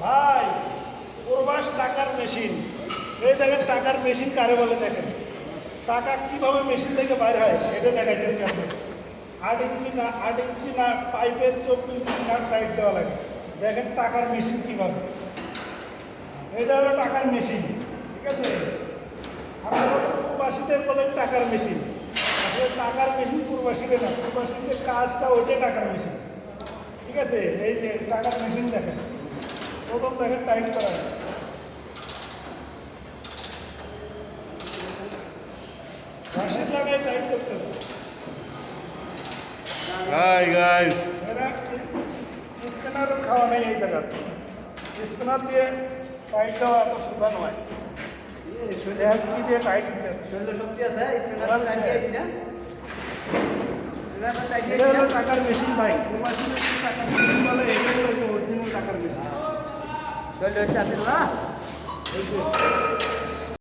ভাই প্রবাস টাকার মেশিন, এই দেখেন টাকার মেশিন কারে বলে দেখেন, টাকা কিভাবে মেশিন থেকে বাইর হয় সেটা দেখাইতেছি আপনি। 8 ইঞ্চি না পাইপের 24 ইঞ্চি না টাইট দেওয়া লাগে। দেখেন টাকার মেশিন কিভাবে, এটা হলো টাকার মেশিন, ঠিক আছে। আপনারা তো প্রবাসীদের বলেন টাকার মেশিন, আসলে টাকার মেশিন প্রবাসীদের না, প্রবাসীর যে কাজটা ওইটাই টাকার মেশিন, ঠিক আছে। এই যে টাকার মেশিন দেখেন, প্রথম দেখেন টাইট করা হয়, মেশিন লাগাই টাইট করতেছে। হাই গাইস, এরা স্পিনারের খাওয়া নেই এই জায়গাতে, স্পিনার দিয়ে টাইট দেওয়া এত সোজা নয়। দেখেন কি দিয়ে টাইট দিতেছে, শক্তি আছে স্পিনার টাইট দিয়েছি না এটা হলো টাকার মেশিন ভাই। প্রবাসীদের যে টাকার মেশিন বলে এটাই হলো অরিজিনাল টাকার মেশিন। চলে সাথে না এই যে